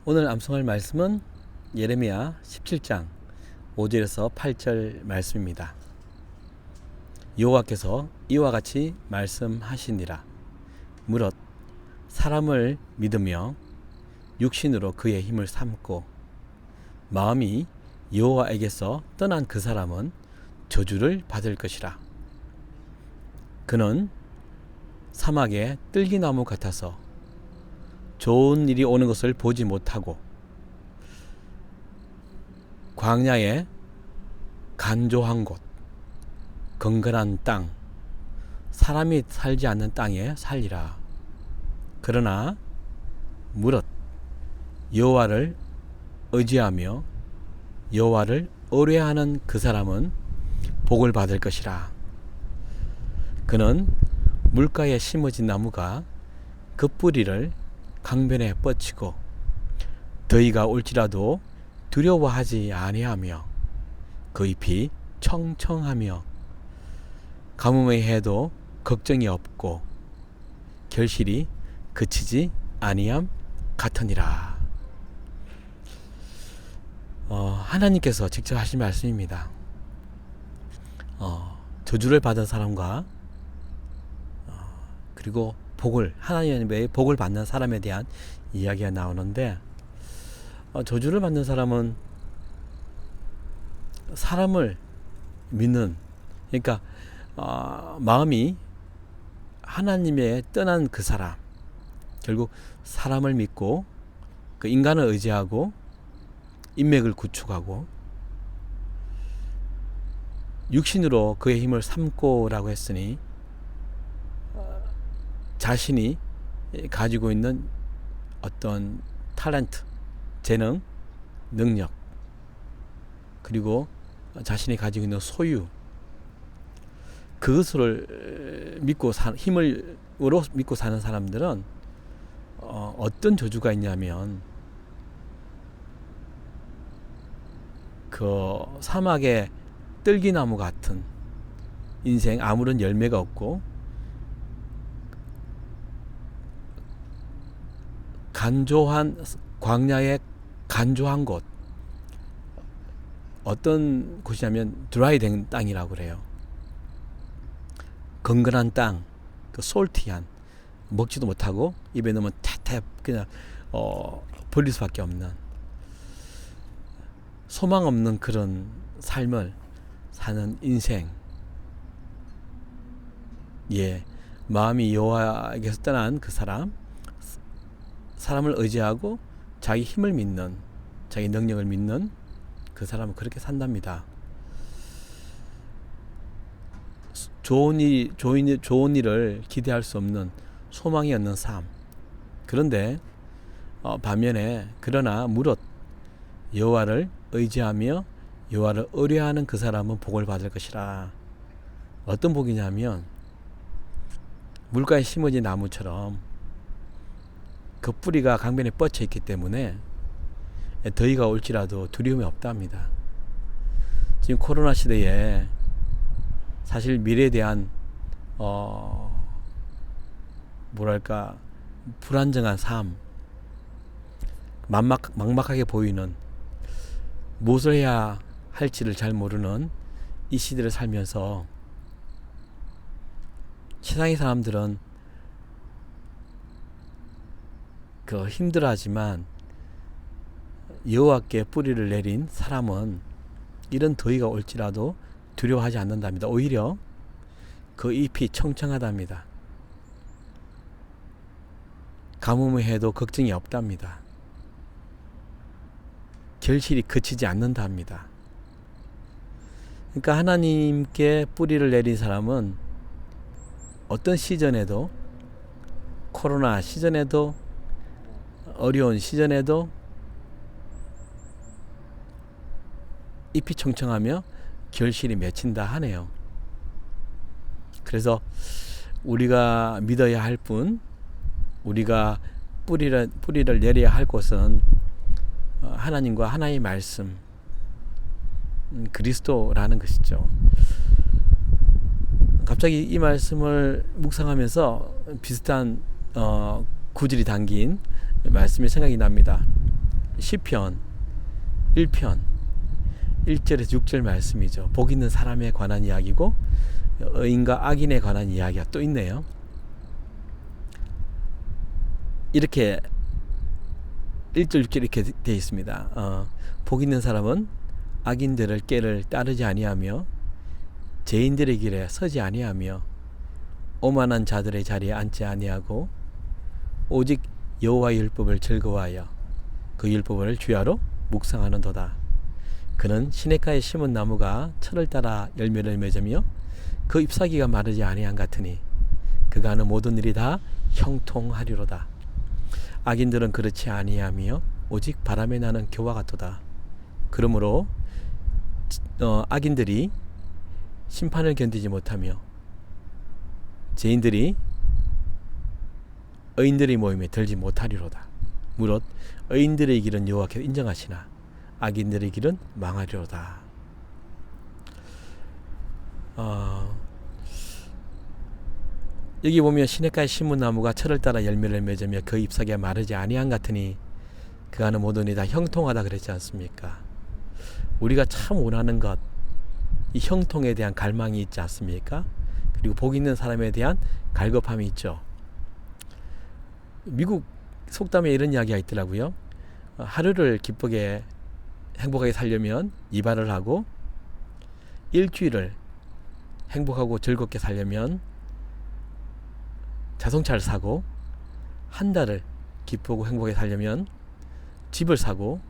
오늘 암송할 말씀은 예레미야 17장 5절에서 8절 말씀입니다. 여호와께서 이와 같이 말씀하시니라. 무릇 사람을 믿으며 육신으로 그의 힘을 삼고 마음이 여호와에게서 떠난 그 사람은 저주를 받을 것이라. 그는 사막의 뜰기나무 같아서 좋은 일이 오는 것을 보지 못하고 광야의 간조한 곳, 건건한 땅, 사람이 살지 않는 땅에 살리라. 그러나 무릇 여호와를 의지하며 여호와를 의뢰하는 그 사람은 복을 받을 것이라. 그는 물가에 심어진 나무가 그 뿌리를 강변에 뻗치고 더위가 올지라도 두려워하지 아니하며 그 잎이 청청하며 가뭄의 해도 걱정이 없고 결실이 그치지 아니함 같으니라. 하나님께서 직접 하신 말씀입니다. 저주를 받은 사람과 그리고 하나님의 복을 받는 사람에 대한 이야기가 나오는데, 저주를 받는 사람은 사람을 믿는, 그러니까 마음이 하나님에 떠난 그 사람, 결국 사람을 믿고 그 인간을 의지하고 인맥을 구축하고 육신으로 그의 힘을 삼고라고 했으니 자신이 가지고 있는 어떤 탤런트, 재능, 능력, 그리고 자신이 가지고 있는 소유, 그것을 믿고 힘으로 믿고 사는 사람들은 어떤 저주가 있냐면, 그 사막의 뜰기나무 같은 인생, 아무런 열매가 없고 간조한 광야의 간조한 곳, 어떤 곳이냐면 드라이된 땅이라고 그래요. 건건한 땅, 그 솔티한, 먹지도 못하고 입에 넣으면 태태 그냥 버릴 수밖에 없는, 소망 없는 그런 삶을 사는 인생. 마음이 여호와에게서 떠난 그 사람을 의지하고 자기 힘을 믿는, 자기 능력을 믿는 그 사람은 그렇게 산답니다. 좋은 일을 기대할 수 없는, 소망이 없는 삶. 그런데 반면에 그러나 무릇 여호와를 의지하며 여호와를 의뢰하는 그 사람은 복을 받을 것이라. 어떤 복이냐면, 물가에 심어진 나무처럼 그 뿌리가 강변에 뻗쳐 있기 때문에 더위가 올지라도 두려움이 없답니다. 지금 코로나 시대에 사실 미래에 대한 불안정한 삶, 막막하게 보이는, 무엇을 해야 할지를 잘 모르는 이 시대를 살면서 세상의 사람들은 힘들어하지만 여호와께 뿌리를 내린 사람은 이런 더위가 올지라도 두려워하지 않는답니다. 오히려 그 잎이 청청하답니다. 가뭄의 해도 걱정이 없답니다. 결실이 그치지 않는답니다. 그러니까 하나님께 뿌리를 내린 사람은 어떤 시전에도, 코로나 시전에도, 어려운 시전에도 잎이 청청하며 결실이 맺힌다 하네요. 그래서 우리가 믿어야 할 분, 우리가 뿌리를 내려야 할 곳은 하나님과 하나님의 말씀, 그리스도라는 것이죠. 갑자기 이 말씀을 묵상하면서 비슷한 구절이 담긴 말씀이 생각이 납니다. 시편 1편 1절에서 6절 말씀이죠. 복 있는 사람에 관한 이야기고 의인과 악인에 관한 이야기가 또 있네요. 이렇게 1절 6절 이렇게 되어 있습니다. 복 있는 사람은 악인들의 꾀를 따르지 아니하며 죄인들의 길에 서지 아니하며 오만한 자들의 자리에 앉지 아니하고 오직 여호와의 율법을 즐거워하여 그 율법을 주야로 묵상하는도다. 그는 시냇가에 심은 나무가 철을 따라 열매를 맺으며 그 잎사귀가 마르지 아니한 같으니 그가 하는 모든 일이 다 형통하리로다. 악인들은 그렇지 아니하며 오직 바람에 나는 겨와 같도다. 그러므로 악인들이 심판을 견디지 못하며 죄인들이 의인들의 모임에 들지 못하리로다. 무릇 의인들의 길은 여호와께서 인정하시나 악인들의 길은 망하리로다. 여기 보면 시냇가에 심은 나무가 철을 따라 열매를 맺으며 그 잎사귀가 마르지 아니한 같으니 그가 하는 모든 일이 다 형통하다 그랬지 않습니까? 우리가 참 원하는 것, 이 형통에 대한 갈망이 있지 않습니까? 그리고 복 있는 사람에 대한 갈급함이 있죠. 미국 속담에 이런 이야기가 있더라고요. 하루를 기쁘게 행복하게 살려면 이발을 하고, 일주일을 행복하고 즐겁게 살려면 자동차를 사고, 한 달을 기쁘고 행복하게 살려면 집을 사고,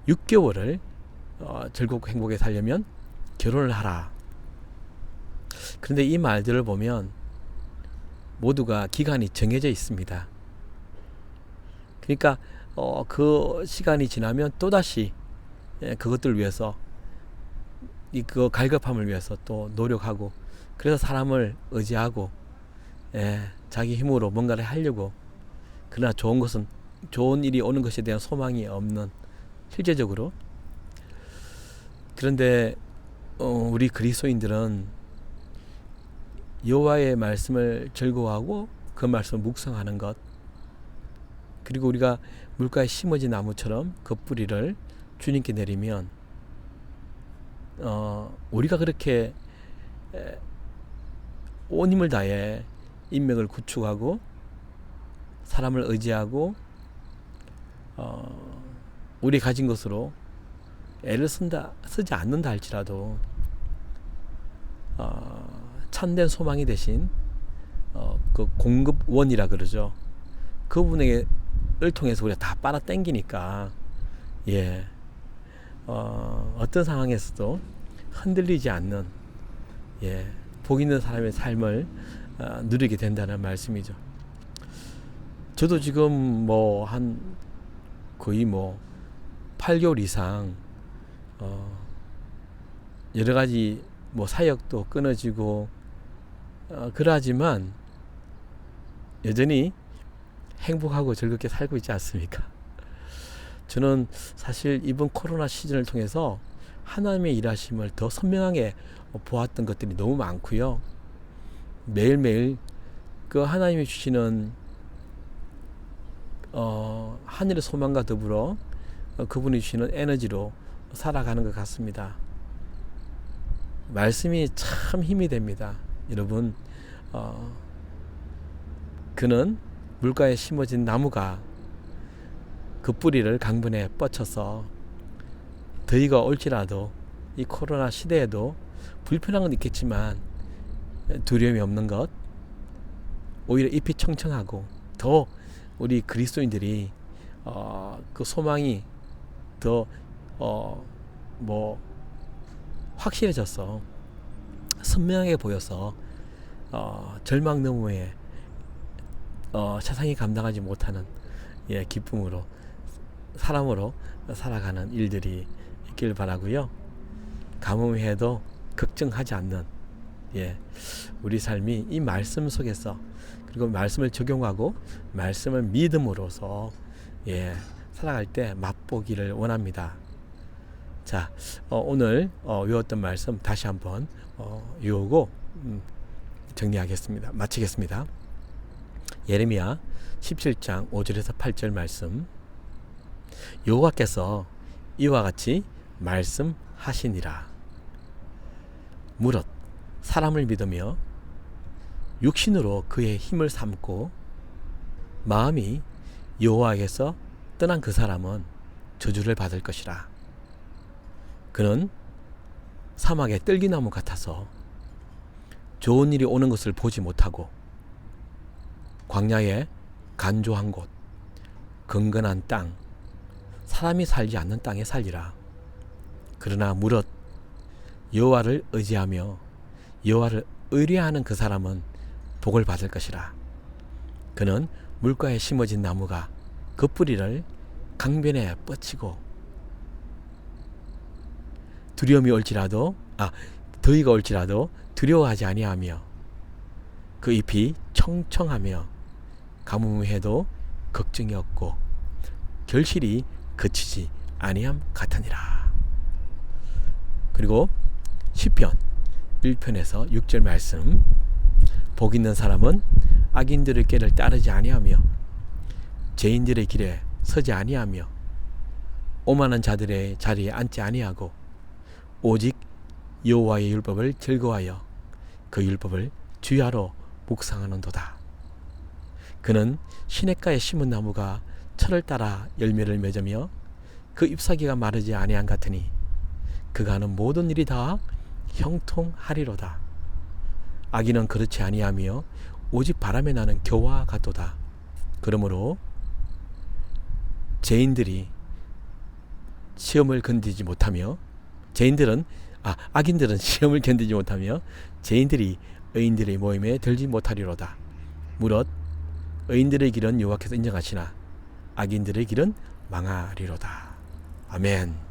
6개월을 즐겁고 행복하게 살려면 결혼을 하라. 그런데 이 말들을 보면 모두가 기간이 정해져 있습니다. 그러니까 그 시간이 지나면 또다시 그것들을 위해서 그 갈급함을 위해서 또 노력하고, 그래서 사람을 의지하고 자기 힘으로 뭔가를 하려고, 그러나 좋은 일이 오는 것에 대한 소망이 없는, 실제적으로. 그런데 우리 그리스도인들은 여호와의 말씀을 즐거워하고 그 말씀을 묵상하는 것, 그리고 우리가 물가에 심어진 나무처럼 그 뿌리를 주님께 내리면 우리가 그렇게 온 힘을 다해 인맥을 구축하고 사람을 의지하고 우리 가진 것으로 애를 쓰지 않는다 할지라도 참된 소망이 되신 그 공급원이라 그러죠. 그분을 통해서 우리가 다 빨아 당기니까 어떤 상황에서도 흔들리지 않는 복 있는 사람의 삶을 누리게 된다는 말씀이죠. 저도 지금 거의 8개월 이상 여러 가지 사역도 끊어지고 그러하지만 여전히 행복하고 즐겁게 살고 있지 않습니까? 저는 사실 이번 코로나 시즌을 통해서 하나님의 일하심을 더 선명하게 보았던 것들이 너무 많고요. 매일매일 그 하나님이 주시는 하늘의 소망과 더불어 그분이 주시는 에너지로 살아가는 것 같습니다. 말씀이 참 힘이 됩니다. 여러분, 그는 물가에 심어진 나무가 그 뿌리를 강변에 뻗쳐서 더위가 올지라도 이 코로나 시대에도 불편한 건 있겠지만 두려움이 없는 것, 오히려 잎이 청청하고 더 우리 그리스도인들이 그 소망이 더 확실해져서 선명하게 보여서 절망 너머에 세상이 감당하지 못하는 기쁨으로 사람으로 살아가는 일들이 있길 바라고요. 가뭄이 해도 걱정하지 않는 우리 삶이 이 말씀 속에서, 그리고 말씀을 적용하고 말씀을 믿음으로써 살아갈 때 맛보기를 원합니다. 자, 오늘 외웠던 말씀 다시 한번 외우고 정리하겠습니다. 마치겠습니다. 예레미야 17장 5절에서 8절 말씀. 여호와께서 이와 같이 말씀하시니라. 무릇 사람을 믿으며 육신으로 그의 힘을 삼고 마음이 여호와에게서 떠난 그 사람은 저주를 받을 것이라. 그는 사막의 뜰기나무 같아서 좋은 일이 오는 것을 보지 못하고 광야의 간조한 곳, 건건한 땅, 사람이 살지 않는 땅에 살리라. 그러나 무릇 여호와를 의지하며 여호와를 의뢰하는 그 사람은 복을 받을 것이라. 그는 물가에 심어진 나무가 그 뿌리를 강변에 뻗치고 더위가 올지라도 두려워하지 아니하며 그 잎이 청청하며 가뭄해도 걱정이 없고 결실이 그치지 아니함 같으니라. 그리고 시편 1편에서 6절 말씀, 복 있는 사람은 악인들의 길을 따르지 아니하며 죄인들의 길에 서지 아니하며 오만한 자들의 자리에 앉지 아니하고 오직 여호와의 율법을 즐거워하여 그 율법을 주야로 묵상하는도다. 그는 시냇가에 심은 나무가 철을 따라 열매를 맺으며 그 잎사귀가 마르지 아니한 같으니 그가 하는 모든 일이 다 형통하리로다. 악인은 그렇지 아니하며 오직 바람에 나는 겨와 같도다. 그러므로 악인들은 시험을 견디지 못하며 죄인들이 의인들의 모임에 들지 못하리로다. 무릇 의인들의 길은 여호와께서 인정하시나 악인들의 길은 망하리로다. 아멘.